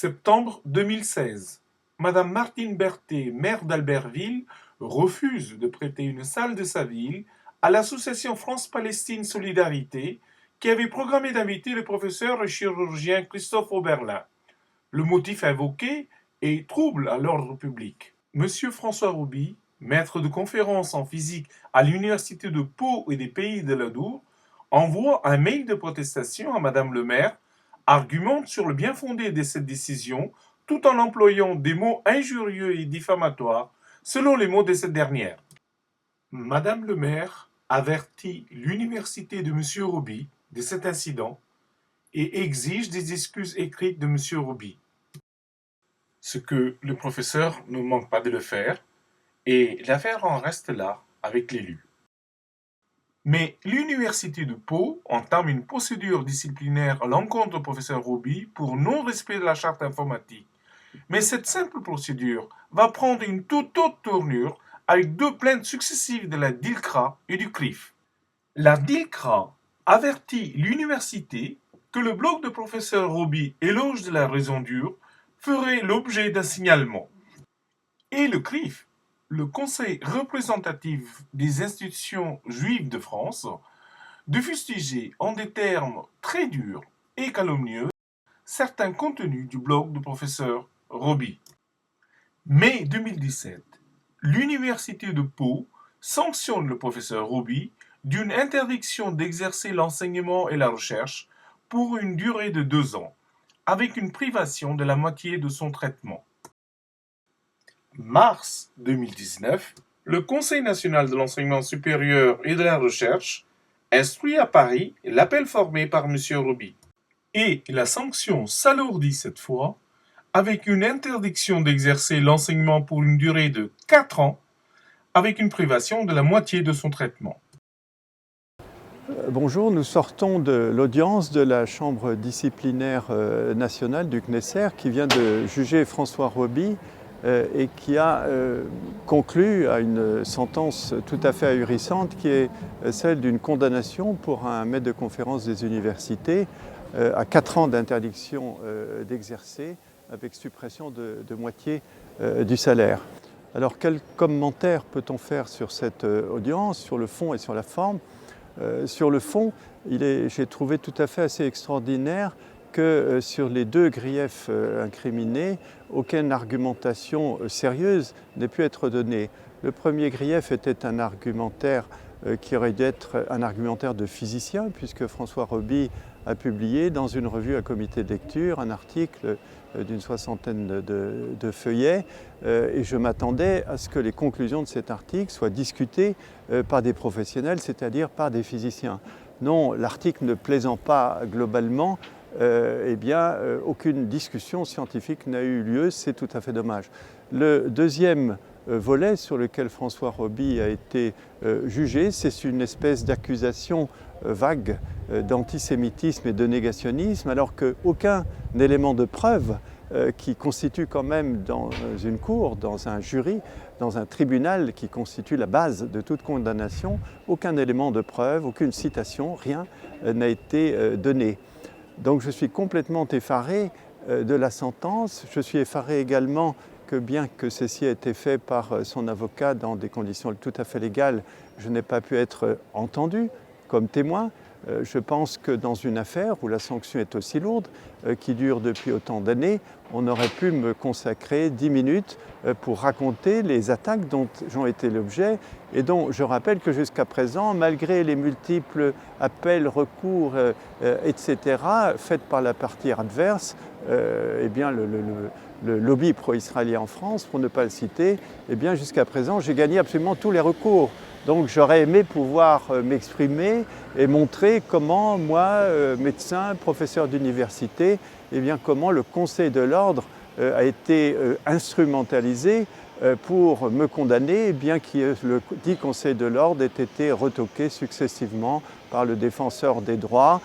Septembre 2016. Madame Martine Berthet, maire d'Albertville, refuse de prêter une salle de sa ville à l'association France-Palestine Solidarité qui avait programmé d'inviter le professeur et chirurgien Christophe Oberlin. Le motif invoqué est trouble à l'ordre public. Monsieur François Roby, maître de conférences en physique à l'université de Pau et des Pays de l'Adour, envoie un mail de protestation à Madame le maire, argumente sur le bien-fondé de cette décision tout en employant des mots injurieux et diffamatoires selon les mots de cette dernière. Madame le maire avertit l'université de Monsieur Roby de cet incident et exige des excuses écrites de Monsieur Roby. Ce que le professeur ne manque pas de le faire, et l'affaire en reste là avec l'élu. Mais l'université de Pau entame une procédure disciplinaire à l'encontre du professeur Roby pour non-respect de la charte informatique. Mais cette simple procédure va prendre une toute autre tournure avec deux plaintes successives de la DILCRA et du CRIF. La DILCRA avertit l'université que le blog de professeur Roby Éloge de la raison dure ferait l'objet d'un signalement. Et le CRIF, le Conseil représentatif des institutions juives de France, de fustiger en des termes très durs et calomnieux certains contenus du blog du professeur Roby. Mai 2017, l'université de Pau sanctionne le professeur Roby d'une interdiction d'exercer l'enseignement et la recherche pour une durée de 2 ans, avec une privation de la moitié de son traitement. Mars 2019, le Conseil national de l'enseignement supérieur et de la recherche instruit à Paris l'appel formé par M. Roby. Et la sanction s'alourdit cette fois avec une interdiction d'exercer l'enseignement pour une durée de 4 ans, avec une privation de la moitié de son traitement. Bonjour, nous sortons de l'audience de la Chambre disciplinaire nationale du CNESER qui vient de juger François Roby et qui a conclu à une sentence tout à fait ahurissante qui est celle d'une condamnation pour un maître de conférence des universités à 4 ans d'interdiction d'exercer avec suppression de moitié du salaire. Alors quel commentaire peut-on faire sur cette audience, sur le fond et sur la forme ? Sur le fond, j'ai trouvé tout à fait assez extraordinaire que sur les 2 griefs incriminés, aucune argumentation sérieuse n'ait pu être donnée. Le premier grief était un argumentaire qui aurait dû être un argumentaire de physicien, puisque François Roby a publié dans une revue à comité de lecture un article d'une 60aine de feuillets, et je m'attendais à ce que les conclusions de cet article soient discutées par des professionnels, c'est-à-dire par des physiciens. Non, l'article ne plaisant pas globalement, aucune discussion scientifique n'a eu lieu, c'est tout à fait dommage. Le deuxième volet sur lequel François Roby a été jugé, c'est une espèce d'accusation vague d'antisémitisme et de négationnisme, alors qu'aucun élément de preuve qui constitue quand même dans une cour, dans un jury, dans un tribunal qui constitue la base de toute condamnation, aucun élément de preuve, aucune citation, rien n'a été donné. Donc je suis complètement effaré de la sentence. Je suis effaré également que bien que ceci ait été fait par son avocat dans des conditions tout à fait légales, je n'ai pas pu être entendu comme témoin. Je pense que dans une affaire où la sanction est aussi lourde, qui dure depuis autant d'années, on aurait pu me consacrer 10 minutes pour raconter les attaques dont j'en étais l'objet et dont je rappelle que jusqu'à présent, malgré les multiples appels, recours, etc., faits par la partie adverse, le lobby pro-israélien en France, pour ne pas le citer, jusqu'à présent, j'ai gagné absolument tous les recours. Donc j'aurais aimé pouvoir m'exprimer et montrer comment moi, médecin, professeur d'université, comment le Conseil de l'ordre a été instrumentalisé pour me condamner, bien que le dit Conseil de l'ordre ait été retoqué successivement par le défenseur des droits,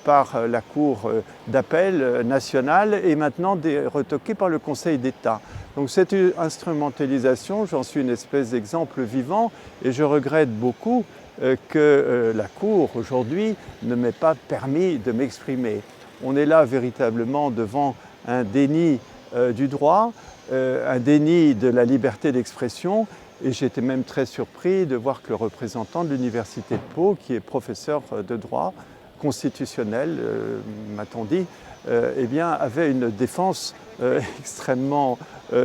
par la Cour d'appel nationale et maintenant retoqué par le Conseil d'État. Donc cette instrumentalisation, j'en suis une espèce d'exemple vivant et je regrette beaucoup que la Cour aujourd'hui ne m'ait pas permis de m'exprimer. On est là véritablement devant un déni du droit, un déni de la liberté d'expression. Et j'étais même très surpris de voir que le représentant de l'Université de Pau, qui est professeur de droit constitutionnel, m'a-t-on dit, eh bien, avait une défense extrêmement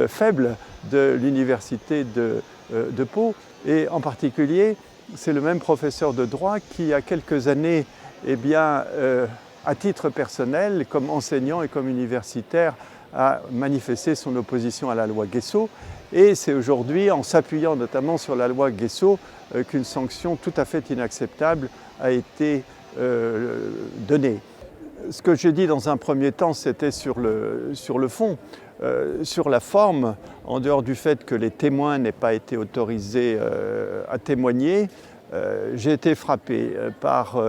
faible de l'Université de Pau. Et en particulier, c'est le même professeur de droit qui, il y a quelques années, eh bien, à titre personnel, comme enseignant et comme universitaire, a manifesté son opposition à la loi Guessot. Et c'est aujourd'hui, en s'appuyant notamment sur la loi Guessot, qu'une sanction tout à fait inacceptable a été donnée. Ce que j'ai dit dans un premier temps, c'était sur le fond. Sur la forme, en dehors du fait que les témoins n'aient pas été autorisés à témoigner, j'ai été frappé par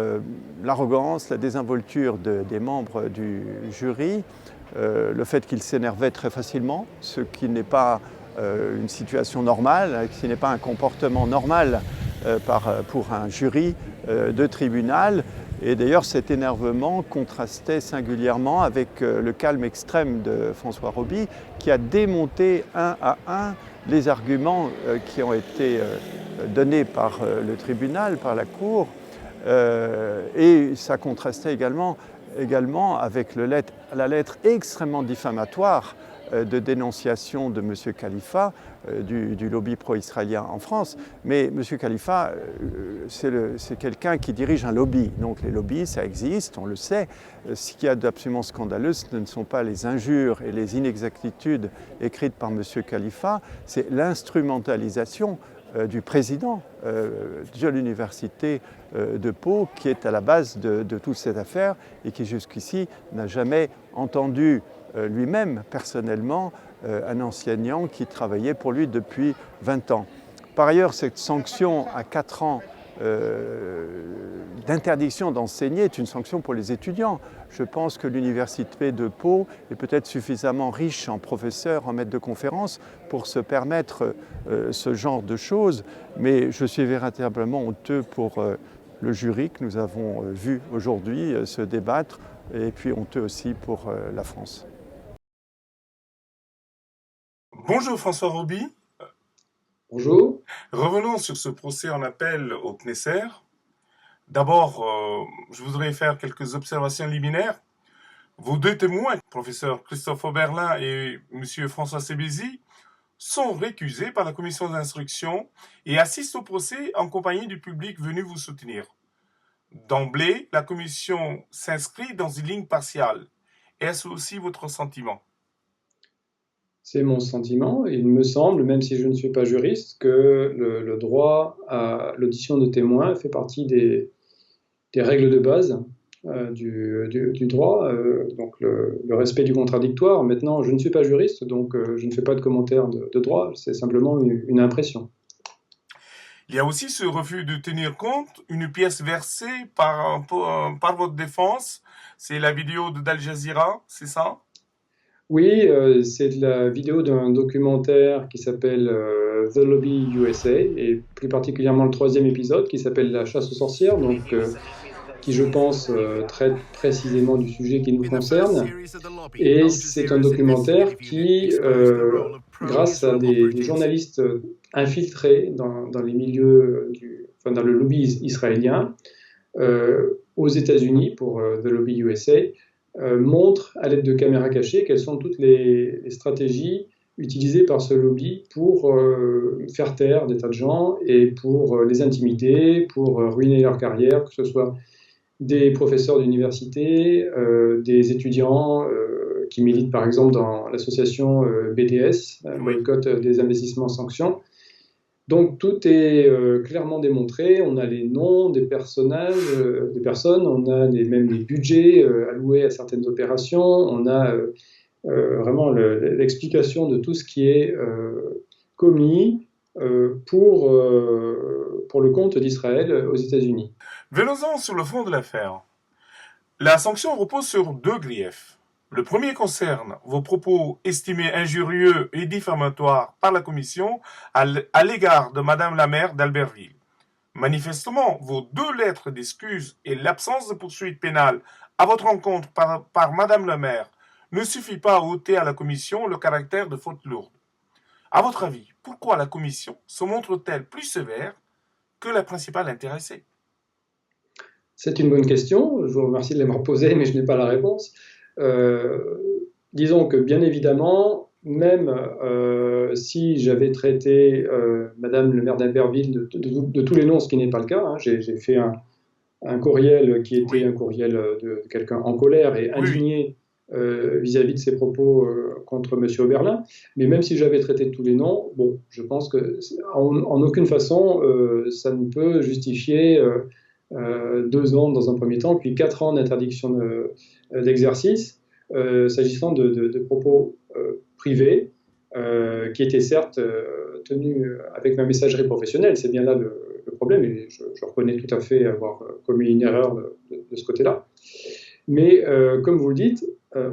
l'arrogance, la désinvolture des membres du jury, le fait qu'ils s'énervaient très facilement, ce qui n'est pas une situation normale, ce qui n'est pas un comportement normal pour un jury de tribunal. Et d'ailleurs, cet énervement contrastait singulièrement avec le calme extrême de François Roby, qui a démonté un à un les arguments qui ont été donnés par le tribunal, par la Cour. Et ça contrastait également avec la lettre extrêmement diffamatoire de dénonciation de M. Khalifa, du lobby pro-israélien en France. Mais M. Khalifa, c'est quelqu'un qui dirige un lobby. Donc les lobbies, ça existe, on le sait. Ce qu'il y a d'absolument scandaleux, ce ne sont pas les injures et les inexactitudes écrites par M. Khalifa, c'est l'instrumentalisation du président de l'Université de Pau, qui est à la base de toute cette affaire et qui jusqu'ici n'a jamais entendu lui-même personnellement un enseignant qui travaillait pour lui depuis 20 ans. Par ailleurs, cette sanction à 4 ans d'interdiction d'enseigner est une sanction pour les étudiants. Je pense que l'Université de Pau est peut-être suffisamment riche en professeurs, en maîtres de conférences pour se permettre ce genre de choses, mais je suis véritablement honteux pour le jury que nous avons vu aujourd'hui se débattre, et puis honteux aussi pour la France. Bonjour François Roby. Bonjour. Revenons sur ce procès en appel au Knesset. D'abord, je voudrais faire quelques observations liminaires. Vos deux témoins, professeur Christophe Oberlin et monsieur François Sebezi, sont récusés par la commission d'instruction et assistent au procès en compagnie du public venu vous soutenir. D'emblée, la commission s'inscrit dans une ligne partiale. Est-ce aussi votre sentiment ? C'est mon sentiment. Il me semble, même si je ne suis pas juriste, que le droit à l'audition de témoins fait partie des règles de base du droit, donc le respect du contradictoire. Maintenant, je ne suis pas juriste, donc je ne fais pas de commentaires de droit, c'est simplement une impression. Il y a aussi ce refus de tenir compte, une pièce versée par votre défense, c'est la vidéo d'Al Jazeera, c'est ça ? Oui, c'est la vidéo d'un documentaire qui s'appelle The Lobby USA, et plus particulièrement le 3e épisode qui s'appelle La chasse aux sorcières, donc qui je pense traite précisément du sujet qui nous concerne. Et c'est un documentaire qui, grâce à des journalistes infiltrés dans les milieux, dans le lobby israélien, aux États-Unis pour The Lobby USA, montre à l'aide de caméras cachées quelles sont toutes les stratégies utilisées par ce lobby pour faire taire des tas de gens et pour les intimider, pour ruiner leur carrière, que ce soit des professeurs d'université, des étudiants qui militent par exemple dans l'association BDS, Boycott des investissements sanctions. Donc tout est clairement démontré, on a les noms des personnages, des personnes, on a même les budgets alloués à certaines opérations, on a vraiment l'explication de tout ce qui est commis pour le compte d'Israël aux États-Unis. Venons-en sur le fond de l'affaire. La sanction repose sur 2 griefs. Le premier concerne vos propos estimés injurieux et diffamatoires par la commission à l'égard de Madame la maire d'Albertville. Manifestement, vos 2 lettres d'excuses et l'absence de poursuite pénale à votre encontre par Madame la maire ne suffit pas à ôter à la commission le caractère de faute lourde. À votre avis, pourquoi la commission se montre-t-elle plus sévère que la principale intéressée? C'est une bonne question, je vous remercie de l'avoir posée, mais je n'ai pas la réponse. Disons que bien évidemment, même si j'avais traité Madame le maire d'Albertville de tous les noms, ce qui n'est pas le cas, hein, j'ai fait un courriel qui était un courriel de quelqu'un en colère et indigné vis-à-vis de ses propos contre M. Oberlin, mais même si j'avais traité de tous les noms, bon, je pense que en aucune façon ça ne peut justifier 2 ans dans un premier temps, puis 4 ans d'interdiction d'exercice, s'agissant de propos privés, qui étaient certes tenus avec ma messagerie professionnelle. C'est bien là le problème, et je reconnais tout à fait avoir commis une erreur de ce côté-là. Mais comme vous le dites,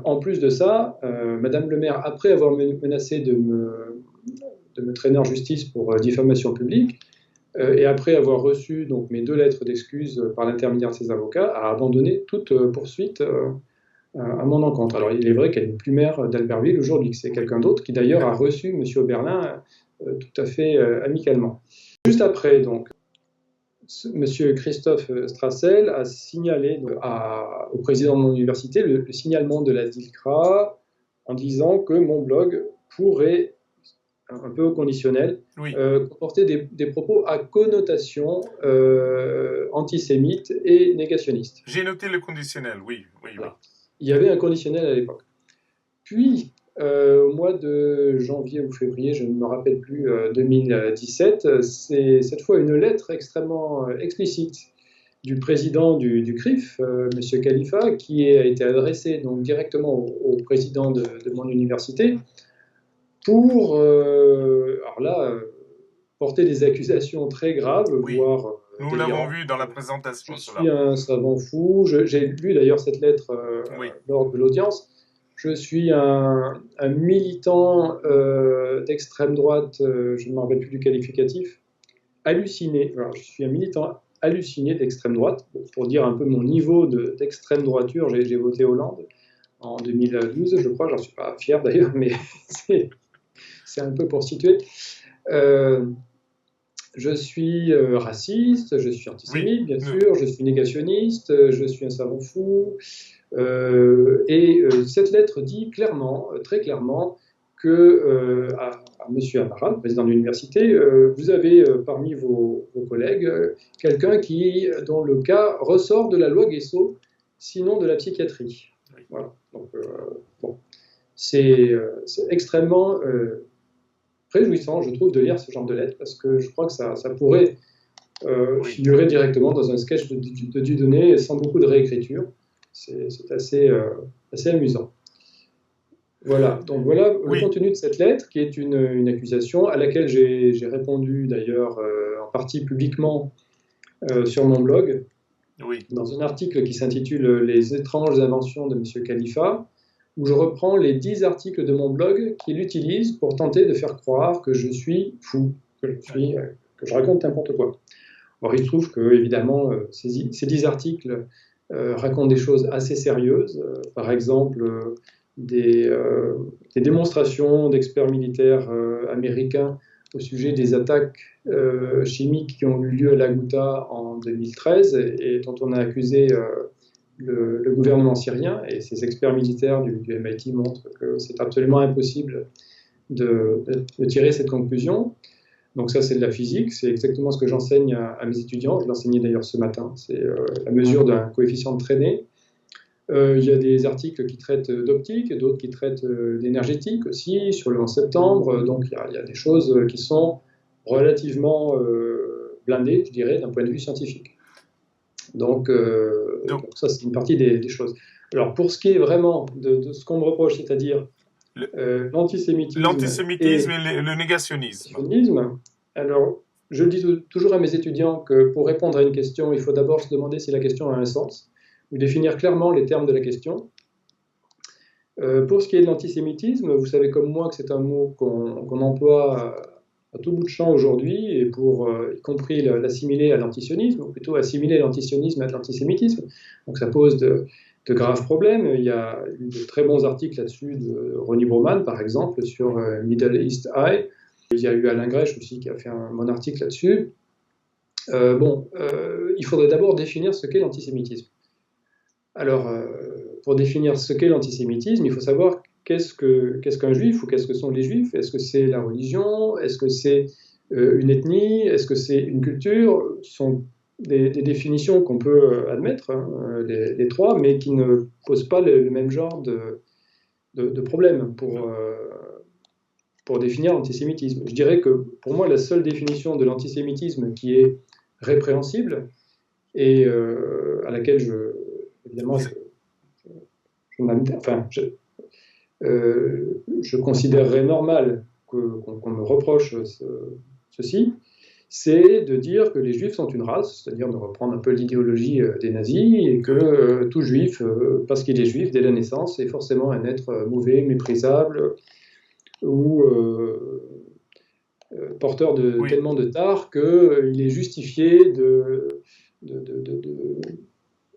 en plus de ça, Madame le maire, après avoir menacé de me traîner en justice pour diffamation publique, et après avoir reçu donc, mes 2 lettres d'excuses par l'intermédiaire de ses avocats, a abandonné toute poursuite à mon encontre. Alors il est vrai qu'elle n'est plus maire d'Albertville aujourd'hui, que c'est quelqu'un d'autre qui d'ailleurs a reçu M. Oberlin tout à fait amicalement. Juste après, donc, M. Christophe Strassel a signalé au président de mon université le signalement de la DILCRA en disant que mon blog pourrait, un peu au conditionnel, comporter des propos à connotation antisémite et négationniste. J'ai noté le conditionnel, oui. Voilà. Il y avait un conditionnel à l'époque. Puis, au mois de janvier ou février, je ne me rappelle plus, 2017, c'est cette fois une lettre extrêmement explicite du président du CRIF, M. Khalifa, qui a été adressée donc, directement au président de mon université pour, alors là, porter des accusations très graves, voire... Nous l'avons vu dans la présentation. Je suis un savant fou. J'ai lu d'ailleurs cette lettre lors de l'audience. Je suis un militant d'extrême droite, je ne me rappelle plus du qualificatif, halluciné. Alors, je suis un militant halluciné d'extrême droite. Pour dire un peu mon niveau d'extrême droiture, j'ai voté Hollande en 2012, je crois. J'en suis pas fier d'ailleurs, mais c'est un peu pour situer. Je suis raciste, je suis antisémite, bien sûr, je suis négationniste, je suis un savant fou. Et cette lettre dit clairement, très clairement, que à M. Amara, le président de l'université, vous avez parmi vos collègues quelqu'un dont le cas ressort de la loi Guesso, sinon de la psychiatrie. Voilà. Donc, bon, c'est extrêmement réjouissant, je trouve, de lire ce genre de lettres, parce que je crois que ça pourrait figurer directement dans un sketch de Dieudonné sans beaucoup de réécriture. C'est assez amusant. Voilà, donc voilà le contenu de cette lettre, qui est une accusation à laquelle j'ai répondu d'ailleurs en partie publiquement sur mon blog, dans un article qui s'intitule « Les étranges inventions de M. Khalifa », où je reprends les 10 articles de mon blog qu'il utilise pour tenter de faire croire que je suis fou, que je raconte n'importe quoi. Or, il se trouve que, évidemment, ces 10 articles racontent des choses assez sérieuses, par exemple des démonstrations d'experts militaires américains au sujet des attaques chimiques qui ont eu lieu à la Ghouta en 2013 et dont on a accusé le gouvernement syrien, et ces experts militaires du MIT montrent que c'est absolument impossible de tirer cette conclusion. Donc ça, c'est de la physique, c'est exactement ce que j'enseigne à mes étudiants. Je l'enseignais d'ailleurs ce matin, c'est la mesure d'un coefficient de traînée. Il y a des articles qui traitent d'optique, d'autres qui traitent d'énergétique aussi, sur le 11 septembre. Donc il y a des choses qui sont relativement blindées, je dirais, d'un point de vue scientifique. Donc ça, c'est une partie des choses. Alors, pour ce qui est vraiment de ce qu'on me reproche, c'est-à-dire l'antisémitisme et le négationnisme. Alors, je le dis toujours à mes étudiants que pour répondre à une question, il faut d'abord se demander si la question a un sens, ou définir clairement les termes de la question. Pour ce qui est de l'antisémitisme, vous savez comme moi que c'est un mot qu'on emploie à tout bout de champ aujourd'hui, et pour y compris l'assimiler à l'antisionisme, ou plutôt assimiler l'antisionisme à l'antisémitisme. Donc ça pose de graves problèmes. Il y a eu de très bons articles là-dessus de Ronnie Broman, par exemple, sur Middle East Eye. Il y a eu Alain Grèche aussi qui a fait un bon article là-dessus. Il faudrait d'abord définir ce qu'est l'antisémitisme. Alors, pour définir ce qu'est l'antisémitisme, il faut savoir qu'est-ce qu'un juif ou qu'est-ce que sont les juifs. Est-ce que c'est la religion? Est-ce que c'est une ethnie? Est-ce que c'est une culture? Ce sont des définitions qu'on peut admettre, hein, les trois, mais qui ne posent pas le même genre de problème pour définir l'antisémitisme. Je dirais que pour moi, la seule définition de l'antisémitisme qui est répréhensible et à laquelle je considérerais normal qu'on me reproche ceci, c'est de dire que les juifs sont une race, c'est-à-dire de reprendre un peu l'idéologie des nazis, et que tout juif, parce qu'il est juif dès la naissance, est forcément un être mauvais, méprisable, ou porteur de tellement de tares qu'il est justifié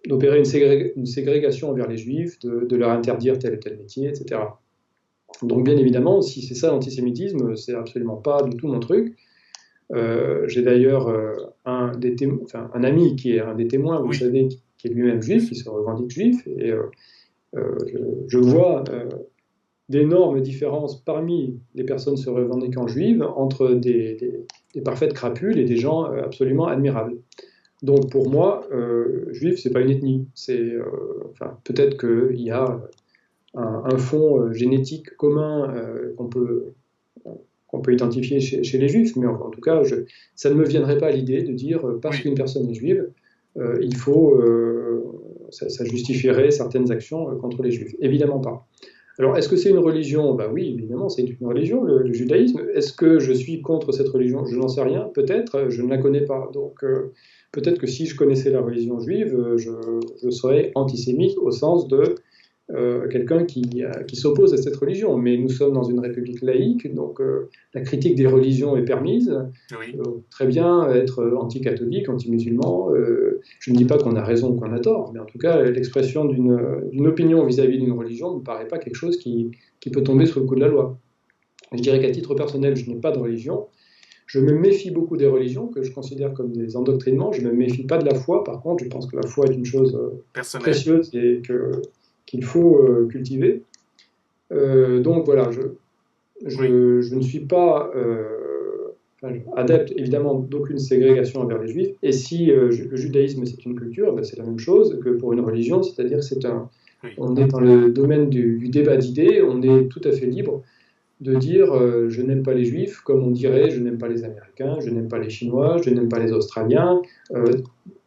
d'opérer une ségrégation envers les juifs, de leur interdire tel et tel métier, etc. Donc bien évidemment, si c'est ça l'antisémitisme, c'est absolument pas du tout mon truc. J'ai d'ailleurs un ami qui est un des témoins, vous savez, qui est lui-même juif, qui se revendique juif, et je vois d'énormes différences parmi les personnes se revendiquant juives entre des parfaites crapules et des gens absolument admirables. Donc pour moi, juif, c'est pas une ethnie. Peut-être qu'il y a un fond génétique commun qu'on peut identifier chez les juifs, mais en tout cas, ça ne me viendrait pas à l'idée de dire parce qu'une personne est juive, ça justifierait certaines actions contre les juifs. Évidemment pas. Alors, est-ce que c'est une religion? Ben oui, évidemment, c'est une religion, le judaïsme. Est-ce que je suis contre cette religion? Je n'en sais rien, peut-être, je ne la connais pas. Donc, peut-être que si je connaissais la religion juive, je serais antisémite au sens de quelqu'un qui s'oppose à cette religion. Mais nous sommes dans une république laïque, donc la critique des religions est permise. Oui. Très bien être anti-catholique, anti-musulman. Je ne dis pas qu'on a raison ou qu'on a tort, mais en tout cas, l'expression d'une opinion vis-à-vis d'une religion ne me paraît pas quelque chose qui peut tomber sous le coup de la loi. Je dirais qu'à titre personnel, je n'ai pas de religion. Je me méfie beaucoup des religions, que je considère comme des endoctrinements. Je ne me méfie pas de la foi. Par contre, je pense que la foi est une chose précieuse et qu'il faut cultiver. Donc voilà, je ne suis pas adepte évidemment d'aucune ségrégation envers les juifs, et si le judaïsme c'est une culture, ben, c'est la même chose que pour une religion, c'est-à-dire on est dans le domaine du débat d'idées, on est tout à fait libre de dire je n'aime pas les juifs, comme on dirait je n'aime pas les Américains, je n'aime pas les Chinois, je n'aime pas les Australiens,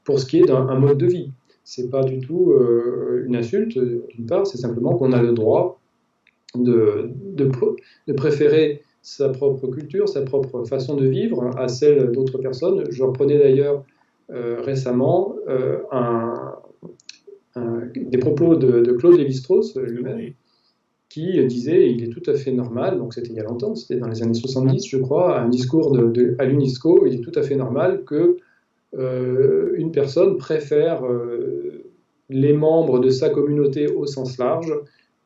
pour ce qui est d'un mode de vie. C'est pas du tout une insulte, d'une part, c'est simplement qu'on a le droit de préférer sa propre culture, sa propre façon de vivre à celle d'autres personnes. Je reprenais d'ailleurs récemment des propos de Claude Lévi-Strauss lui-même, qui disait, il est tout à fait normal, donc c'était il y a longtemps, c'était dans les années 70 je crois, un discours à l'UNESCO, il est tout à fait normal que une personne préfère les membres de sa communauté au sens large,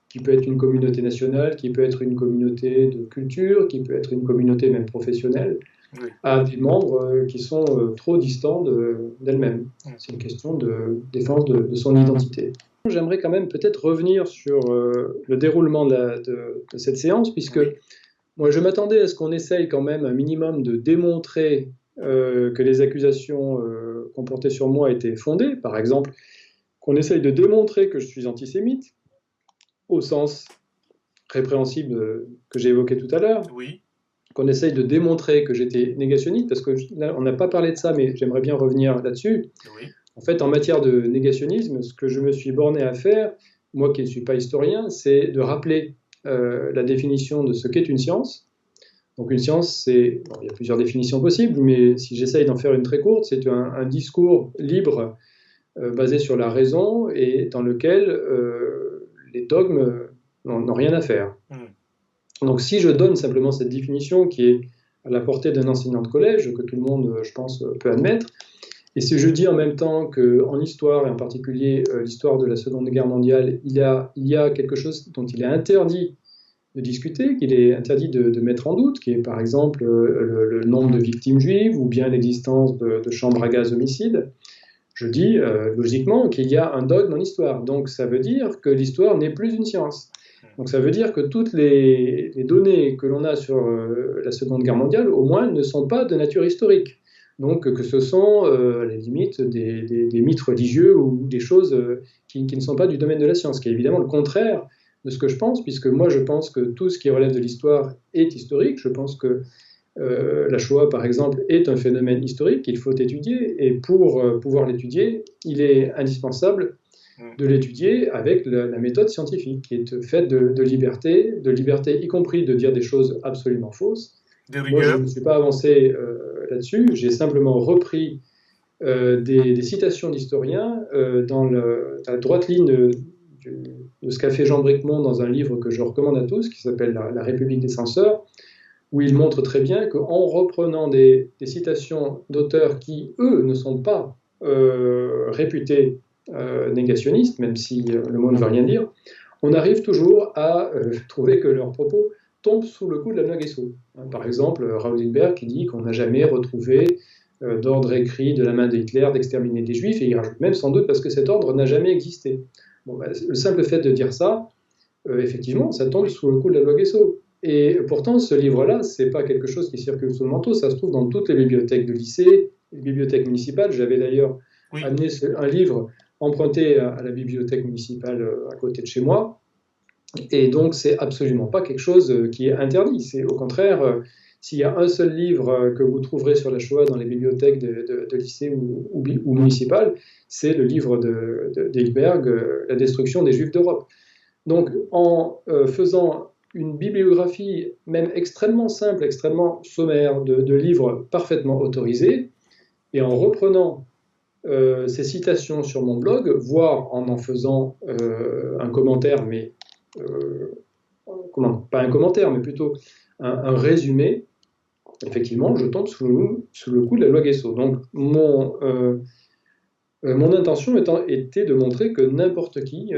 qui peut être une communauté nationale, qui peut être une communauté de culture, qui peut être une communauté même professionnelle, à des membres qui sont trop distants d'elle-même. C'est une question de défense de son identité. J'aimerais quand même peut-être revenir sur le déroulement de cette séance, puisque moi je m'attendais à ce qu'on essaye quand même un minimum de démontrer que les accusations qu'on portait sur moi étaient fondées, par exemple qu'on essaye de démontrer que je suis antisémite, au sens répréhensible que j'ai évoqué tout à l'heure, qu'on essaye de démontrer que j'étais négationniste, parce que là, on n'a pas parlé de ça, mais j'aimerais bien revenir là-dessus. En fait, en matière de négationnisme, ce que je me suis borné à faire, moi qui ne suis pas historien, c'est de rappeler la définition de ce qu'est une science. Donc une science, il y a plusieurs définitions possibles, mais si j'essaye d'en faire une très courte, c'est un discours libre basé sur la raison et dans lequel les dogmes n'ont rien à faire. Donc si je donne simplement cette définition qui est à la portée d'un enseignant de collège, que tout le monde, je pense, peut admettre, Et si je dis en même temps qu'en histoire, et en particulier l'histoire de la Seconde Guerre mondiale, il y a quelque chose dont il est interdit de discuter, qu'il est interdit de mettre en doute, qui est par exemple le nombre de victimes juives ou bien l'existence de chambres à gaz homicides, je dis logiquement qu'il y a un dogme en histoire. Donc ça veut dire que l'histoire n'est plus une science. Donc ça veut dire que toutes les données que l'on a sur la Seconde Guerre mondiale, au moins, ne sont pas de nature historique. Donc que ce sont à la limite des mythes religieux ou des choses qui ne sont pas du domaine de la science, qui est évidemment le contraire de ce que je pense, puisque moi je pense que tout ce qui relève de l'histoire est historique. Je pense que la Shoah, par exemple, est un phénomène historique qu'il faut étudier, et pour pouvoir l'étudier, il est indispensable de l'étudier avec la méthode scientifique, qui est faite de liberté, y compris de dire des choses absolument fausses. Moi, je ne me suis pas avancé là-dessus, j'ai simplement repris des citations d'historiens dans la droite ligne de ce qu'a fait Jean Bricmont dans un livre que je recommande à tous, qui s'appelle La République des censeurs, où il montre très bien qu'en reprenant des citations d'auteurs qui, eux, ne sont pas réputés négationnistes, même si le mot ne veut rien dire, on arrive toujours à trouver que leurs propos tombent sous le coup de la loi Guesso. Par exemple, Raoul Hilbert qui dit qu'on n'a jamais retrouvé d'ordre écrit de la main de Hitler d'exterminer des Juifs, et il rajoute même sans doute parce que cet ordre n'a jamais existé. Bon, le simple fait de dire ça, effectivement, ça tombe sous le coup de la loi Guesso. Et pourtant, ce livre-là, c'est pas quelque chose qui circule sous le manteau, ça se trouve dans toutes les bibliothèques de lycée, les bibliothèques municipales. J'avais d'ailleurs amené un livre emprunté à la bibliothèque municipale à côté de chez moi, et donc c'est absolument pas quelque chose qui est interdit. C'est au contraire, s'il y a un seul livre que vous trouverez sur la Shoah dans les bibliothèques de lycée ou municipales, c'est le livre d'Hilberg, La destruction des Juifs d'Europe. Donc en faisant une bibliographie même extrêmement simple, extrêmement sommaire, de livres parfaitement autorisés, et en reprenant ces citations sur mon blog, voire en faisant un commentaire, mais pas un commentaire, mais plutôt un résumé, effectivement, je tombe sous le coup de la loi Guesso. Donc mon intention était de montrer que n'importe qui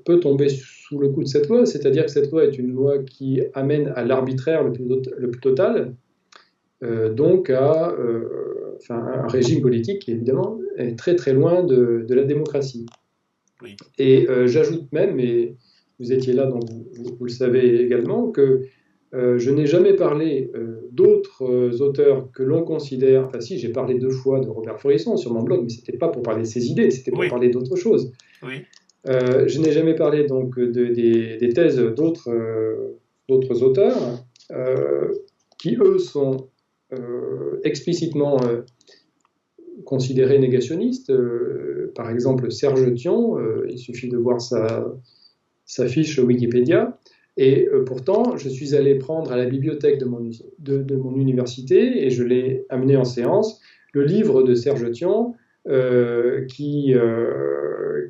peut tomber sous le coup de cette loi, c'est-à-dire que cette loi est une loi qui amène à l'arbitraire le plus total, donc à un régime politique qui, évidemment, est très très loin de la démocratie. Oui. Et j'ajoute même, et vous étiez là, donc vous le savez également, que je n'ai jamais parlé d'autres auteurs que l'on considère... Enfin si, j'ai parlé 2 fois de Robert Faurisson sur mon blog, mais ce n'était pas pour parler de ses idées, c'était pour parler d'autre chose. Oui. Je n'ai jamais parlé donc des thèses d'autres auteurs qui, eux, sont explicitement considérés négationnistes. Par exemple, Serge Thion, il suffit de voir sa fiche Wikipédia. Et pourtant, je suis allé prendre à la bibliothèque de mon université, et je l'ai amené en séance, le livre de Serge Thion, qui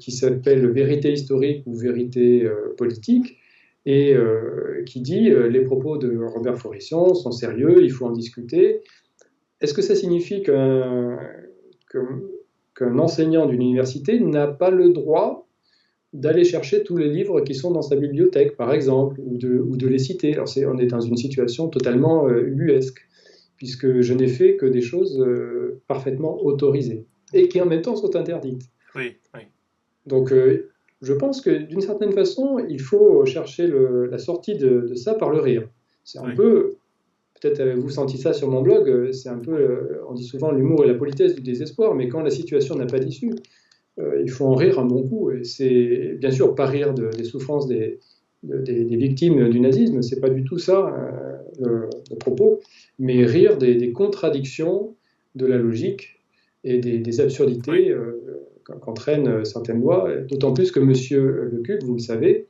s'appelle Vérité historique ou Vérité politique, et qui dit les propos de Robert Faurisson sont sérieux, il faut en discuter. Est-ce que ça signifie qu'un enseignant d'une université n'a pas le droit d'aller chercher tous les livres qui sont dans sa bibliothèque, par exemple, ou de les citer? Alors on est dans une situation totalement ubuesque, puisque je n'ai fait que des choses parfaitement autorisées, et qui en même temps sont interdites. Oui, oui. Donc je pense que d'une certaine façon, il faut chercher la sortie de ça par le rire. C'est un peu, peut-être avez-vous senti ça sur mon blog, c'est un peu, on dit souvent l'humour et la politesse du désespoir, mais quand la situation n'a pas d'issue, il faut en rire un bon coup. Et c'est bien sûr pas rire des souffrances des victimes du nazisme, c'est pas du tout ça le propos, mais rire des contradictions de la logique et des absurdités qu'entraînent certaines lois, d'autant plus que M. Lecuc, vous le savez,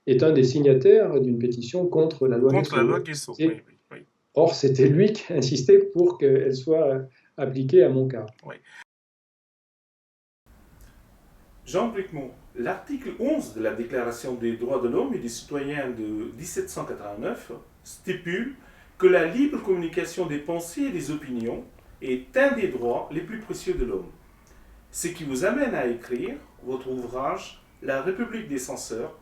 est un des signataires d'une pétition contre la loi Guesso. Contre la loi Guesso, oui. Or, c'était lui qui a insisté pour qu'elle soit appliquée à mon cas. Oui. Jean Bricmont, l'article 11 de la Déclaration des droits de l'homme et des citoyens de 1789 stipule que la libre communication des pensées et des opinions est un des droits les plus précieux de l'homme. Ce qui vous amène à écrire votre ouvrage La République des censeurs,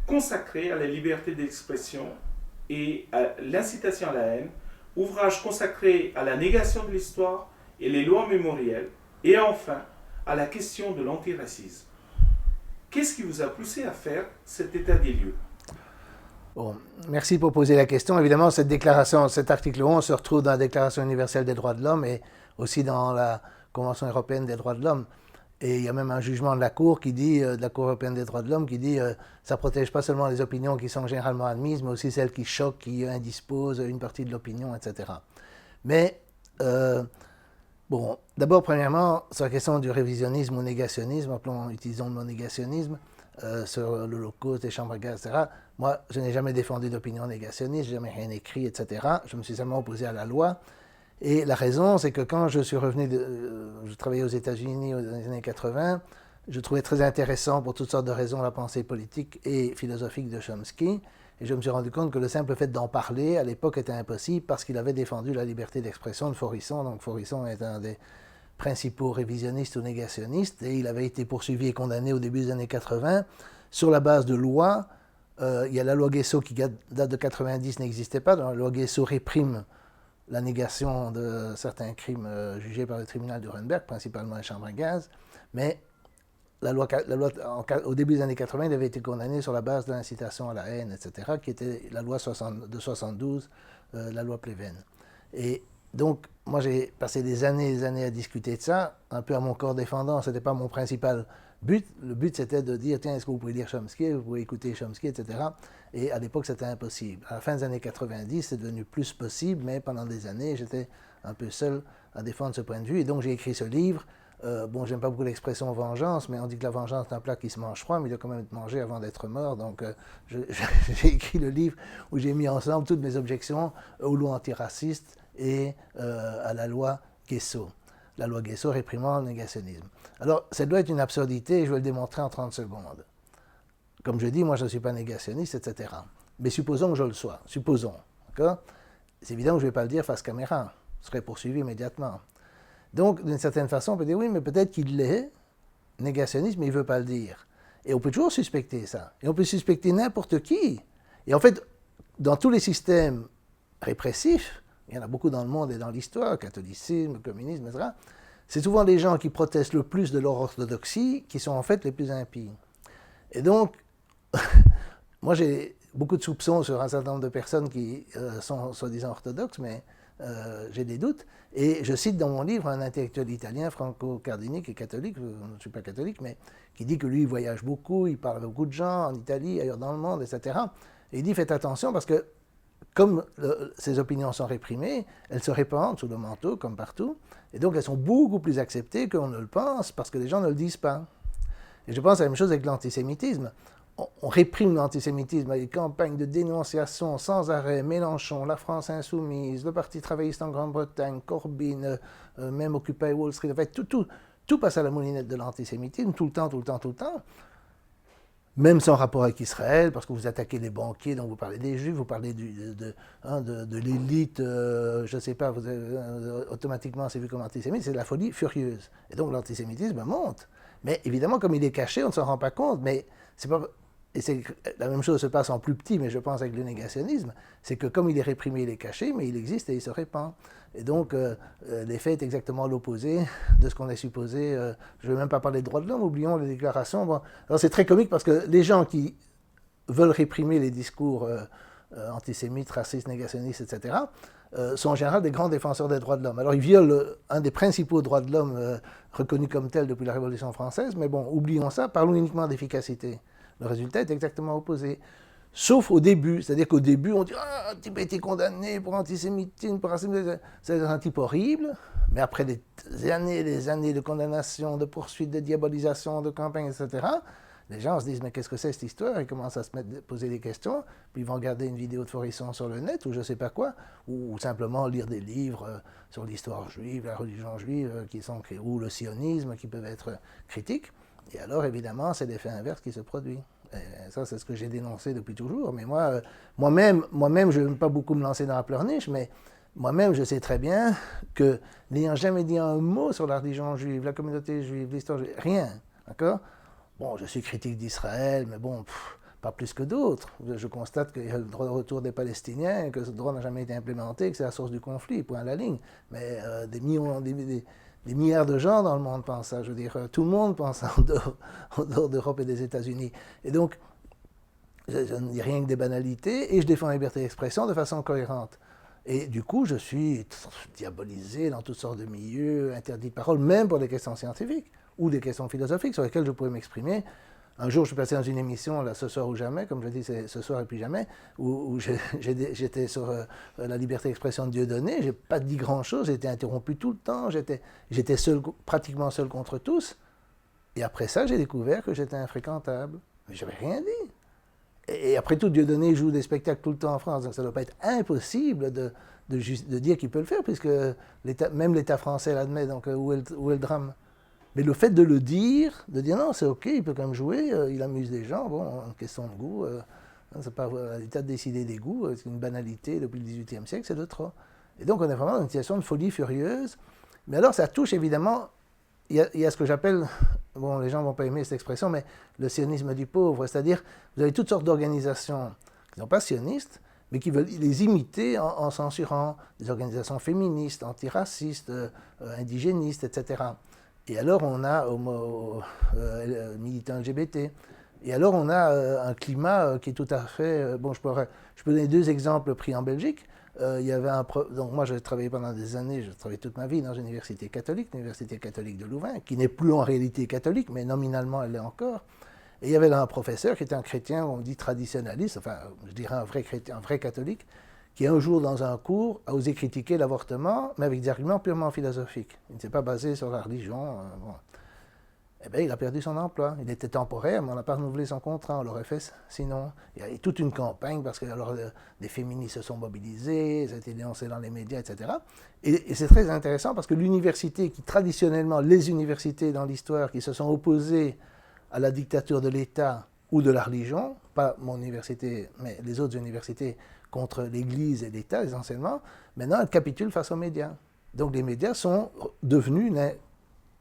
consacré à la liberté d'expression et à l'incitation à la haine, ouvrage consacré à la négation de l'histoire et les lois mémorielles, et enfin à la question de l'antiracisme. Qu'est-ce qui vous a poussé à faire cet état des lieux? Bon, merci pour poser la question. Évidemment, cette déclaration, cet article 11 se retrouve dans la Déclaration universelle des droits de l'homme et aussi dans la Convention européenne des droits de l'homme. Et il y a même un jugement de la Cour qui dit, de la Cour européenne des droits de l'homme, qui dit ça protège pas seulement les opinions qui sont généralement admises, mais aussi celles qui choquent, qui indisposent une partie de l'opinion, etc. Mais, bon, d'abord, premièrement, sur la question du révisionnisme ou négationnisme, utilisons le mot négationnisme, sur l'Holocauste, les chambres à gaz, etc. Moi, je n'ai jamais défendu d'opinion négationniste, je n'ai jamais rien écrit, etc. Je me suis seulement opposé à la loi. Et la raison, c'est que quand je suis revenu, je travaillais aux États-Unis dans les années 80, je trouvais très intéressant pour toutes sortes de raisons la pensée politique et philosophique de Chomsky. Et je me suis rendu compte que le simple fait d'en parler, à l'époque, était impossible parce qu'il avait défendu la liberté d'expression de Faurisson. Donc Faurisson est un des principaux révisionnistes ou négationnistes, et il avait été poursuivi et condamné au début des années 80 sur la base de lois. Il y a la loi Guesso qui date de 90, n'existait pas. Donc, la loi Guesso réprime la négation de certains crimes jugés par le tribunal de Nuremberg, principalement les chambres à gaz, mais au début des années 80, il avait été condamné sur la base de l'incitation à la haine, etc., qui était la loi de 72, la loi Pleven. Et donc, moi, j'ai passé des années à discuter de ça, un peu à mon corps défendant. Ce n'était pas mon principal but. Le but, c'était de dire, tiens, est-ce que vous pouvez lire Chomsky, vous pouvez écouter Chomsky, etc. Et à l'époque, c'était impossible. À la fin des années 90, c'est devenu plus possible, mais pendant des années, j'étais un peu seul à défendre ce point de vue. Et donc, j'ai écrit ce livre. Bon, j'aime pas beaucoup l'expression vengeance, mais on dit que la vengeance est un plat qui se mange froid, mais il doit quand même être mangé avant d'être mort. Donc, j'ai écrit le livre où j'ai mis ensemble toutes mes objections aux lois antiracistes et à la loi Guesso. La loi Guesso réprimant le négationnisme. Alors, ça doit être une absurdité, et je vais le démontrer en 30 secondes. Comme je dis, moi, je ne suis pas négationniste, etc. Mais supposons que je le sois. Supposons. D'accord? C'est évident que je ne vais pas le dire face caméra. Je serai poursuivi immédiatement. Donc, d'une certaine façon, on peut dire, oui, mais peut-être qu'il l'est, négationniste, mais il ne veut pas le dire. Et on peut toujours suspecter ça. Et on peut suspecter n'importe qui. Et en fait, dans tous les systèmes répressifs, il y en a beaucoup dans le monde et dans l'histoire, catholicisme, communisme, etc., c'est souvent les gens qui protestent le plus de leur orthodoxie qui sont en fait les plus impies. Et donc, moi j'ai beaucoup de soupçons sur un certain nombre de personnes qui sont soi-disant orthodoxes, mais j'ai des doutes. Et je cite dans mon livre un intellectuel italien, Franco Cardini, qui est catholique, je ne suis pas catholique, mais qui dit que lui, il voyage beaucoup, il parle avec beaucoup de gens en Italie, ailleurs dans le monde, etc. Et il dit, faites attention parce que comme ces opinions sont réprimées, elles se répandent sous le manteau, comme partout, et donc elles sont beaucoup plus acceptées qu'on ne le pense, parce que les gens ne le disent pas. Et je pense à la même chose avec l'antisémitisme. On réprime l'antisémitisme avec des campagnes de dénonciation sans arrêt, Mélenchon, la France insoumise, le Parti travailliste en Grande-Bretagne, Corbyn, même Occupy Wall Street, en fait, tout passe à la moulinette de l'antisémitisme, tout le temps. Même sans rapport avec Israël, parce que vous attaquez les banquiers, donc vous parlez des Juifs, vous parlez de l'élite, je ne sais pas, automatiquement c'est vu comme antisémite, c'est de la folie furieuse. Et donc l'antisémitisme monte. Mais évidemment, comme il est caché, on ne s'en rend pas compte, mais c'est pas... Et la même chose se passe en plus petit, mais je pense avec le négationnisme, c'est que comme il est réprimé, il est caché, mais il existe et il se répand. Et donc, l'effet est exactement l'opposé de ce qu'on est supposé. Je ne vais même pas parler de droits de l'homme, oublions les déclarations. Bon. Alors c'est très comique parce que les gens qui veulent réprimer les discours antisémites, racistes, négationnistes, etc., sont en général des grands défenseurs des droits de l'homme. Alors ils violent un des principaux droits de l'homme reconnus comme tel depuis la Révolution française, mais bon, oublions ça, parlons uniquement d'efficacité. Le résultat est exactement opposé. Sauf au début, c'est-à-dire qu'au début, on dit « Ah, un type a été condamné pour antisémitisme, pour racisme, c'est un type horrible », mais après des années de condamnation, de poursuites, de diabolisation, de campagne, etc., les gens se disent « Mais qu'est-ce que c'est cette histoire ?» Ils commencent à poser des questions, puis ils vont regarder une vidéo de Faurisson sur le net, ou je ne sais pas quoi, ou simplement lire des livres sur l'histoire juive, la religion juive, ou le sionisme, qui peuvent être critiques. Et alors, évidemment, c'est l'effet inverse qui se produit. Et ça, c'est ce que j'ai dénoncé depuis toujours. Mais moi-même, je n'aime pas beaucoup me lancer dans la pleurniche, mais moi-même, je sais très bien que, n'ayant jamais dit un mot sur la religion juive, la communauté juive, l'histoire juive, rien, d'accord? Bon, je suis critique d'Israël, mais bon, pas plus que d'autres. Je constate qu'il y a le droit de retour des Palestiniens, que ce droit n'a jamais été implémenté, que c'est la source du conflit, point à la ligne. Mais des milliards de gens dans le monde pensent ça. Je veux dire, tout le monde pense ça en dehors d'Europe et des États-Unis. Et donc, je ne dis rien que des banalités, et je défends la liberté d'expression de façon cohérente. Et du coup, je suis diabolisé dans toutes sortes de milieux, interdit de parole, même pour des questions scientifiques ou des questions philosophiques sur lesquelles je pourrais m'exprimer. Un jour, je suis passé dans une émission, là, Ce soir ou jamais, comme je dis, c'est Ce soir et puis jamais, où j'étais sur la liberté d'expression de Dieudonné. Je n'ai pas dit grand-chose, j'ai été interrompu tout le temps, j'étais pratiquement seul contre tous. Et après ça, j'ai découvert que j'étais infréquentable. Mais je n'avais rien dit. Et après tout, Dieudonné joue des spectacles tout le temps en France, donc ça ne doit pas être impossible de dire qu'il peut le faire, puisque même l'État français l'admet, donc où est le drame? Mais le fait de le dire, de dire non, c'est ok, il peut quand même jouer, il amuse des gens, bon, en question de goût, c'est pas à l'État de décider des goûts, c'est une banalité depuis le XVIIIe siècle, c'est de trop. Et donc on est vraiment dans une situation de folie furieuse. Mais alors ça touche évidemment, il y a ce que j'appelle, bon, les gens ne vont pas aimer cette expression, mais le sionisme du pauvre, c'est-à-dire vous avez toutes sortes d'organisations qui ne sont pas sionistes, mais qui veulent les imiter en censurant des organisations féministes, antiracistes, indigénistes, etc. Et alors on a militants LGBT. Et alors on a un climat qui est tout à fait... bon, je peux donner deux exemples pris en Belgique. Il y avait donc moi j'ai travaillé pendant des années, j'ai travaillé toute ma vie dans une université catholique, l'université catholique de Louvain, qui n'est plus en réalité catholique, mais nominalement elle l'est encore. Et il y avait là un professeur qui était un chrétien, on dit traditionnaliste, enfin je dirais un vrai chrétien, un vrai catholique, qui un jour dans un cours a osé critiquer l'avortement, mais avec des arguments purement philosophiques. Il ne s'est pas basé sur la religion. Bon. Eh bien, il a perdu son emploi. Il était temporaire, mais on n'a pas renouvelé son contrat. On l'aurait fait sinon. Il y a eu toute une campagne parce que alors, des féministes se sont mobilisés, ça a été dénoncé dans les médias, etc. Et c'est très intéressant parce que l'université, qui traditionnellement, les universités dans l'histoire qui se sont opposées à la dictature de l'État ou de la religion, pas mon université, mais les autres universités contre l'Église et l'État essentiellement, maintenant elles capitulent face aux médias. Donc les médias sont devenus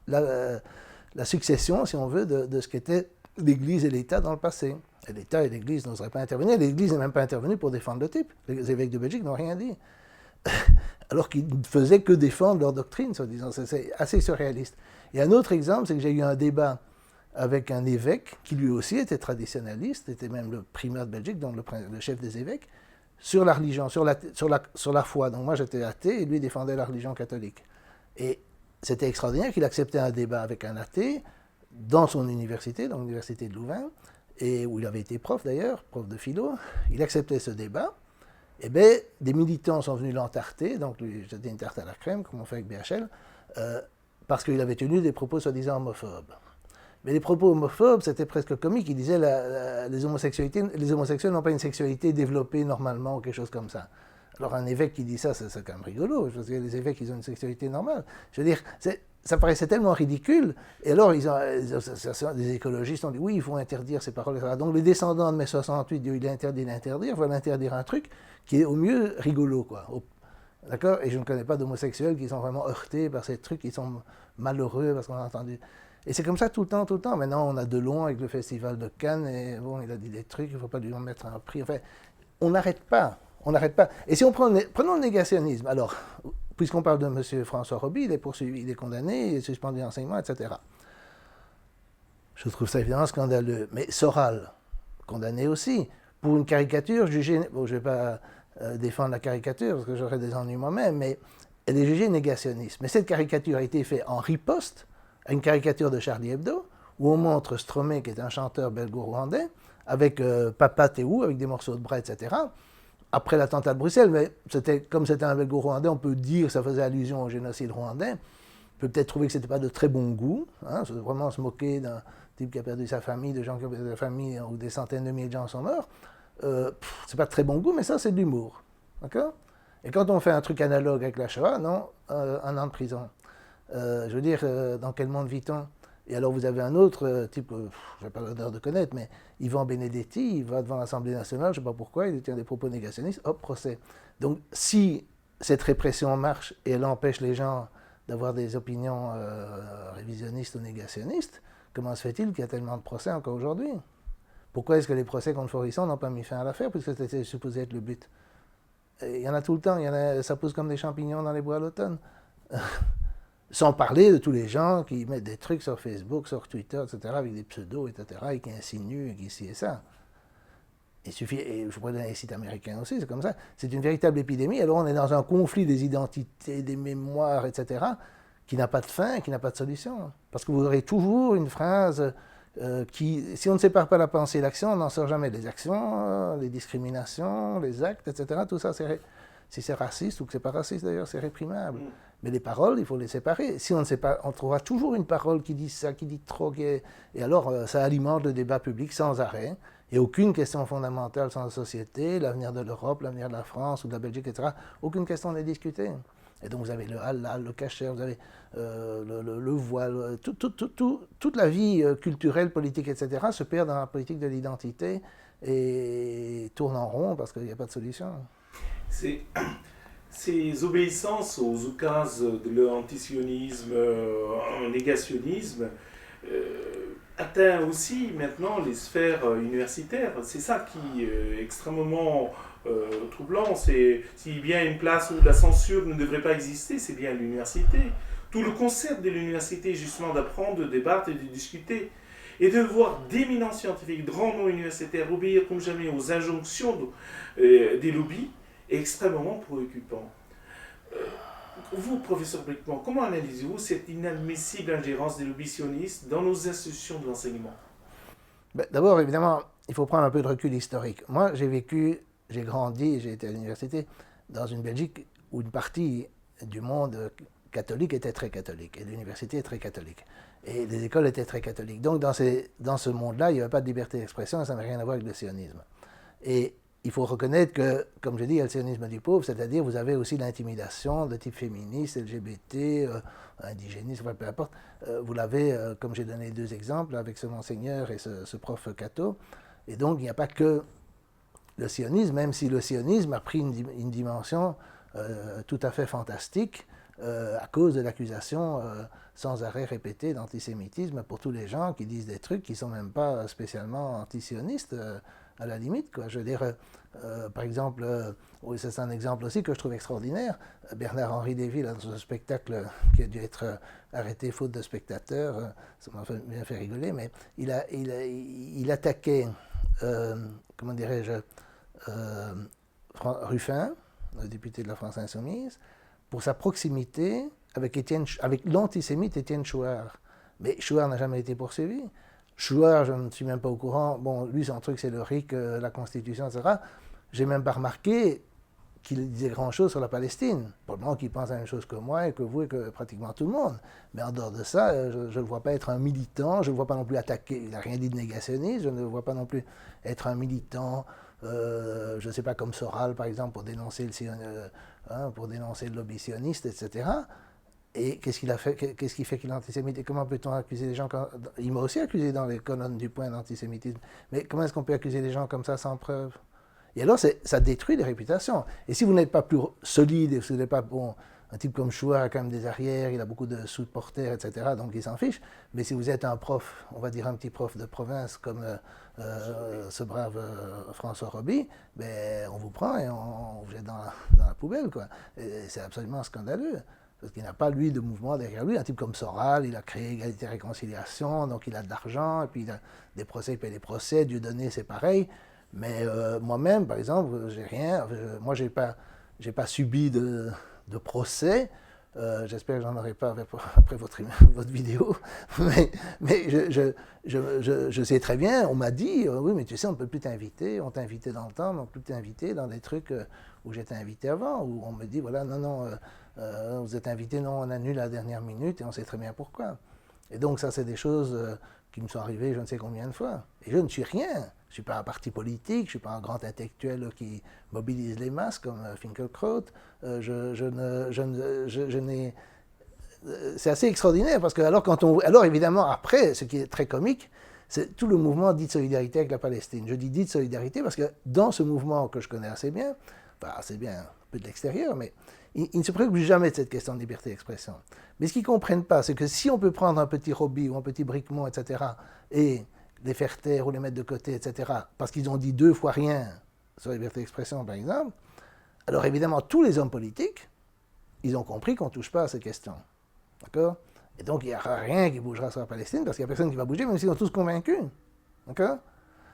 la succession, si on veut, de ce qu'étaient l'Église et l'État dans le passé. Et l'État et l'Église n'oseraient pas intervenir. L'Église n'est même pas intervenue pour défendre le type. Les évêques de Belgique n'ont rien dit. Alors qu'ils ne faisaient que défendre leur doctrine, soi-disant. C'est assez surréaliste. Et un autre exemple, c'est que j'ai eu un débat avec un évêque qui lui aussi était traditionnaliste, était même le primat de Belgique, donc le chef des évêques, sur la religion, sur la foi. Donc moi j'étais athée et lui défendait la religion catholique. Et c'était extraordinaire qu'il acceptait un débat avec un athée dans son université, dans l'université de Louvain, et où il avait été prof d'ailleurs, prof de philo. Il acceptait ce débat. Et bien, des militants sont venus l'entarter, donc lui jeter une tarte à la crème, comme on fait avec BHL, parce qu'il avait tenu des propos soi-disant homophobes. Mais les propos homophobes, c'était presque comique. Il disait les homosexuels n'ont pas une sexualité développée normalement ou quelque chose comme ça. Alors un évêque qui dit ça, c'est quand même rigolo. Je veux dire, les évêques, ils ont une sexualité normale. Je veux dire, ça paraissait tellement ridicule. Et alors, des écologistes ont dit, oui, il faut interdire ces paroles. Donc les descendants de mai 68, il est interdit d'interdire, veulent interdire un truc qui est au mieux rigolo, quoi. D'accord? Et je ne connais pas d'homosexuels qui sont vraiment heurtés par ces trucs, qui sont malheureux parce qu'on a entendu... Et c'est comme ça tout le temps. Maintenant, on a Delon avec le festival de Cannes, et bon, il a dit des trucs, il ne faut pas lui en mettre un prix. Enfin, on n'arrête pas. Et si on prenons le négationnisme, alors, puisqu'on parle de M. François Roby, il est poursuivi, il est condamné, il est suspendu d'enseignement, etc. Je trouve ça évidemment scandaleux. Mais Soral, condamné aussi, pour une caricature jugée... Bon, je ne vais pas défendre la caricature, parce que j'aurais des ennuis moi-même, mais elle est jugée négationniste. Mais cette caricature a été faite en riposte à une caricature de Charlie Hebdo, où on montre Stromae, qui est un chanteur belgo-rwandais, avec Papa Théou, avec des morceaux de bras, etc., après l'attentat de Bruxelles. Mais comme c'était un belgo-rwandais, on peut dire que ça faisait allusion au génocide rwandais. On peut peut-être trouver que ce n'était pas de très bon goût, hein, c'est vraiment se moquer d'un type qui a perdu sa famille, de gens qui ont perdu sa famille, où des centaines de milliers de gens sont morts. C'est pas de très bon goût, mais ça, c'est de l'humour. D'accord? Et quand on fait un truc analogue avec la Shoah, non, 1 an de prison. Je veux dire, dans quel monde vit-on? Et alors vous avez un autre type, je n'ai pas l'honneur de connaître, mais Yvan Benedetti, il va devant l'Assemblée nationale, je ne sais pas pourquoi, il tient des propos négationnistes, hop, procès. Donc si cette répression marche et elle empêche les gens d'avoir des opinions révisionnistes ou négationnistes, comment se fait-il qu'il y a tellement de procès encore aujourd'hui? Pourquoi est-ce que les procès contre Forisson n'ont pas mis fin à l'affaire, puisque c'était supposé être le but? Il y en a tout le temps, ça pousse comme des champignons dans les bois à l'automne. Sans parler de tous les gens qui mettent des trucs sur Facebook, sur Twitter, etc., avec des pseudos, etc., et qui insinuent, et qui ci et ça. Il suffit, et je pourrais donner les sites américains aussi, c'est comme ça. C'est une véritable épidémie. Alors on est dans un conflit des identités, des mémoires, etc., qui n'a pas de fin, qui n'a pas de solution. Parce que vous aurez toujours une phrase qui, si on ne sépare pas la pensée et l'action, on n'en sort jamais. Les actions, les discriminations, les actes, etc., tout ça, si c'est raciste ou que c'est pas raciste d'ailleurs, c'est réprimable. Mais les paroles, il faut les séparer. Si on ne sait pas, on trouvera toujours une parole qui dit ça, qui dit trop, et alors ça alimente le débat public sans arrêt. Il n'y a aucune question fondamentale sans la société, l'avenir de l'Europe, l'avenir de la France ou de la Belgique, etc. Aucune question n'est discutée. Et donc vous avez le halal, le kasher, vous avez le voile, toute la vie culturelle, politique, etc. se perd dans la politique de l'identité et tourne en rond parce qu'il n'y a pas de solution. Ces obéissances aux oukases de l'antisionisme, un négationnisme, atteint aussi maintenant les sphères universitaires. C'est ça qui est extrêmement troublant. S'il y a une place où la censure ne devrait pas exister, c'est bien l'université. Tout le concept de l'université est justement d'apprendre, de débattre et de discuter. Et de voir d'éminents scientifiques, de grands noms universitaires obéir comme jamais aux injonctions des lobbies est extrêmement préoccupant. Vous, professeur Bricmont, comment analysez-vous cette inadmissible ingérence des lobbies sionistes dans nos institutions de l'enseignement? D'abord, évidemment, il faut prendre un peu de recul historique. Moi, j'ai grandi, j'ai été à l'université dans une Belgique où une partie du monde catholique était très catholique, et l'université est très catholique, et les écoles étaient très catholiques. Donc, dans ce monde-là, il n'y avait pas de liberté d'expression, et ça n'a rien à voir avec le sionisme. Et il faut reconnaître que, comme je dis, il y a le sionisme du pauvre, c'est-à-dire vous avez aussi l'intimidation de type féministe, LGBT, indigéniste, peu importe. Vous l'avez, comme j'ai donné 2 exemples, avec ce monseigneur et ce prof catho. Et donc, il n'y a pas que le sionisme, même si le sionisme a pris une dimension tout à fait fantastique à cause de l'accusation sans arrêt répétée d'antisémitisme pour tous les gens qui disent des trucs qui ne sont même pas spécialement antisionistes. À la limite, quoi. Je veux dire, par exemple, oui, c'est un exemple aussi que je trouve extraordinaire. Bernard-Henri Desville, dans ce spectacle qui a dû être arrêté faute de spectateurs, ça m'a bien fait rigoler, mais il attaquait, comment dirais-je, Ruffin, le député de la France Insoumise, pour sa proximité avec l'antisémite Étienne Chouard. Mais Chouard n'a jamais été poursuivi. Chouard, je ne suis même pas au courant. Bon, lui, son truc, c'est le RIC, la Constitution, etc. J'ai même pas remarqué qu'il disait grand-chose sur la Palestine. Probablement qu'il pense la même chose que moi et que vous et que pratiquement tout le monde. Mais en dehors de ça, je ne le vois pas être un militant, je ne le vois pas non plus attaquer. Il n'a rien dit de négationniste, je ne le vois pas non plus être un militant, je ne sais pas, comme Soral, par exemple, pour dénoncer le lobby sioniste, etc. Et qu'est-ce qu'il a fait? Qu'est-ce qui fait qu'il est antisémite? Et comment peut-on accuser les gens Il m'a aussi accusé dans les colonnes du Point d'antisémitisme. Mais comment est-ce qu'on peut accuser les gens comme ça sans preuve? Et alors, ça détruit les réputations. Et si vous n'êtes pas plus solide, et si vous n'êtes pas bon, un type comme Chouard a quand même des arrières, il a beaucoup de supporters, etc., donc il s'en fiche. Mais si vous êtes un prof, on va dire un petit prof de province comme ce brave François Roby, ben, on vous prend et on vous jette dans la poubelle, quoi. Et c'est absolument scandaleux. Parce qu'il n'a pas, lui, de mouvement derrière lui. Un type comme Soral, il a créé Égalité et Réconciliation, donc il a de l'argent, et puis il a des procès, il paye des procès, Dieudonné, c'est pareil. Mais moi-même, par exemple, j'ai rien. Moi, j'ai pas subi de procès. J'espère que j'en aurai pas après votre vidéo. Mais je sais très bien, on m'a dit, oui, mais tu sais, on ne peut plus t'inviter. On t'a invité dans le temps, mais on ne peut plus t'inviter dans des trucs où j'étais invité avant, où on me dit, voilà, non, vous êtes invité, non, on annule à la dernière minute, et on sait très bien pourquoi. Et donc ça, c'est des choses qui me sont arrivées je ne sais combien de fois. Et je ne suis rien. Je ne suis pas un parti politique, je ne suis pas un grand intellectuel qui mobilise les masses comme Finkielkraut. C'est assez extraordinaire parce que alors évidemment après, ce qui est très comique, c'est tout le mouvement dit de solidarité avec la Palestine. Je dis de solidarité parce que dans ce mouvement que je connais assez bien, enfin, c'est bien un peu de l'extérieur, mais ils ne se préoccupent jamais de cette question de liberté d'expression. Mais ce qu'ils ne comprennent pas, c'est que si on peut prendre un petit Roby ou un petit Bricmont, etc., et les faire taire ou les mettre de côté, etc., parce qu'ils ont dit 2 fois rien sur la liberté d'expression, par exemple, alors évidemment, tous les hommes politiques, ils ont compris qu'on ne touche pas à ces questions. D'accord? Et donc, il n'y aura rien qui bougera sur la Palestine, parce qu'il n'y a personne qui va bouger, même s'ils sont tous convaincus. D'accord?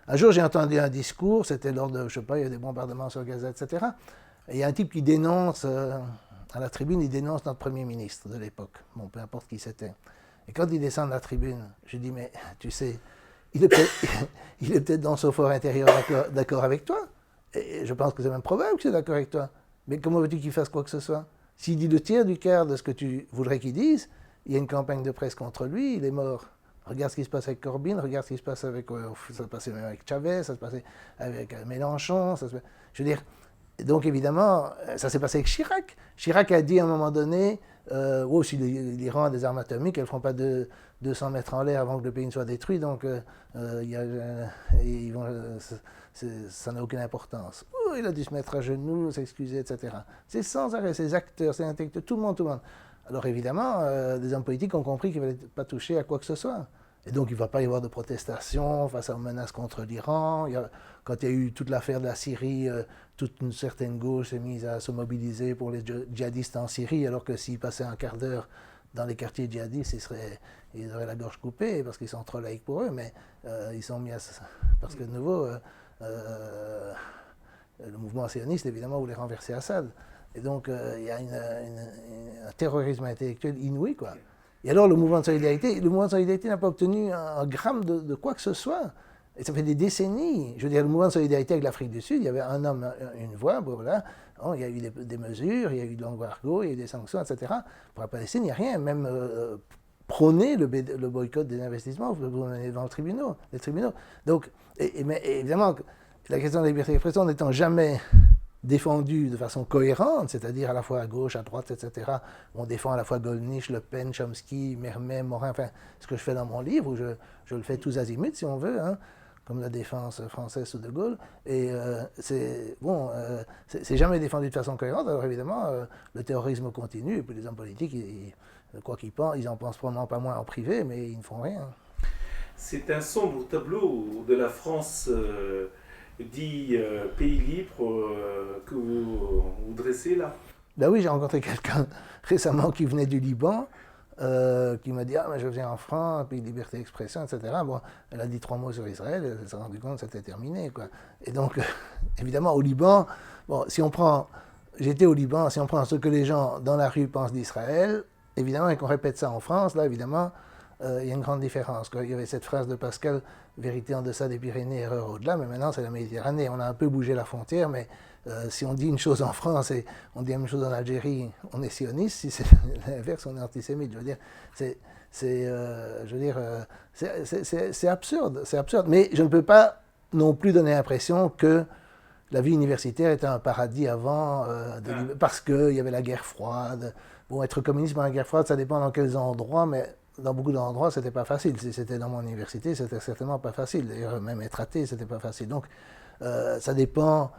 Un jour, j'ai entendu un discours, c'était lors de, je ne sais pas, il y a des bombardements sur Gaza, etc., et il y a un type qui dénonce, à la tribune, il dénonce notre Premier ministre de l'époque, bon, peu importe qui c'était. Et quand il descend de la tribune, je dis, mais tu sais, il est peut-être dans son fort intérieur d'accord avec toi, et je pense que c'est même probable qu'il est d'accord avec toi, mais comment veux-tu qu'il fasse quoi que ce soit? S'il dit le tiers du quart de ce que tu voudrais qu'il dise, il y a une campagne de presse contre lui, il est mort. Regarde ce qui se passe avec Corbyn, regarde ce qui se passe avec... ça se passait même avec Chavez, ça se passait avec Mélenchon, je veux dire... Donc évidemment, ça s'est passé avec Chirac. Chirac a dit à un moment donné, oh, si l'Iran a des armes atomiques, elles ne feront pas 200 mètres en l'air avant que le pays ne soit détruit, donc ça n'a aucune importance. Oh, il a dû se mettre à genoux, s'excuser, etc. C'est sans arrêt, ces acteurs, ces intellectuels, tout le monde. Alors évidemment, des hommes politiques ont compris qu'ils ne fallait pas toucher à quoi que ce soit. Et donc il ne va pas y avoir de protestation face aux menaces contre l'Iran. Quand il y a eu toute l'affaire de la Syrie, toute une certaine gauche s'est mise à se mobiliser pour les djihadistes en Syrie, alors que s'ils passaient un quart d'heure dans les quartiers djihadistes, ils auraient la gorge coupée, parce qu'ils sont trop laïcs pour eux, mais ils sont mis à... Parce que de nouveau, le mouvement sioniste, évidemment, voulait renverser Assad. Et donc, il y a un terrorisme intellectuel inouï, quoi. Et alors, le mouvement de solidarité n'a pas obtenu un gramme de quoi que ce soit. Et ça fait des décennies. Je veux dire, le mouvement de solidarité avec l'Afrique du Sud, il y avait un homme, une voix, bon, voilà. Il y a eu des mesures, il y a eu de l'embargo, il y a eu des sanctions, etc. Pour la Palestine, il n'y a rien. Même prôner le boycott des investissements devant les tribunaux. Donc, mais évidemment, la question de la liberté d'expression n'étant jamais défendue de façon cohérente, c'est-à-dire à la fois à gauche, à droite, etc. On défend à la fois Gollnisch, Le Pen, Chomsky, Mermet, Morin, enfin, ce que je fais dans mon livre, où je le fais tous azimuts, si on veut, hein, comme la défense française sous De Gaulle. Et c'est jamais défendu de façon cohérente. Alors évidemment, le terrorisme continue, et puis les hommes politiques, quoi qu'ils pensent, ils en pensent probablement pas moins en privé, mais ils ne font rien. C'est un sombre tableau de la France dit pays libre que vous dressez là. Ben oui, j'ai rencontré quelqu'un récemment qui venait du Liban, qui m'a dit « Ah, mais je viens en France, pays de liberté d'expression, etc. » Bon, elle a dit 3 mots sur Israël, elle s'est rendue compte que c'était terminé, quoi. Et donc, évidemment, au Liban, bon, j'étais au Liban, si on prend ce que les gens dans la rue pensent d'Israël, évidemment, et qu'on répète ça en France, là, évidemment, il y a une grande différence, quoi. Il y avait cette phrase de Pascal, vérité en deçà des Pyrénées, erreur au-delà, mais maintenant c'est la Méditerranée. On a un peu bougé la frontière, mais si on dit une chose en France et on dit la même chose en Algérie, on est sioniste. Si c'est l'inverse, on est antisémite. Je veux dire, c'est absurde, c'est absurde. Mais je ne peux pas non plus donner l'impression que la vie universitaire était un paradis avant, parce qu'il y avait la guerre froide. Bon, être communiste pendant la guerre froide, ça dépend dans quels endroits, mais dans beaucoup d'endroits, c'était pas facile. Si c'était dans mon université, c'était certainement pas facile. D'ailleurs, même être athée, c'était pas facile. Donc, ça dépend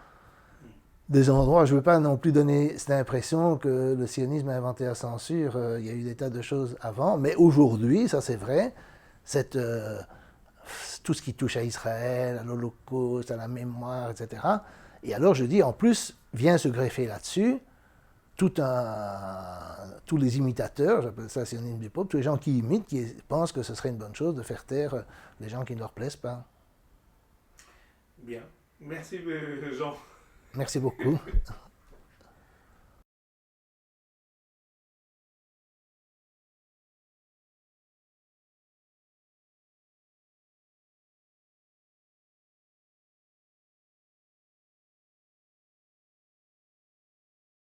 des endroits. Je veux pas non plus donner cette impression que le sionisme a inventé la censure. Il y a eu des tas de choses avant. Mais aujourd'hui, ça c'est vrai, tout ce qui touche à Israël, à l'Holocauste, à la mémoire, etc. Et alors, je dis, en plus, vient se greffer là-dessus tous les imitateurs, j'appelle ça sionisme du peuple, tous les gens qui imitent, qui pensent que ce serait une bonne chose de faire taire les gens qui ne leur plaisent pas. Bien. Merci Jean. Merci beaucoup.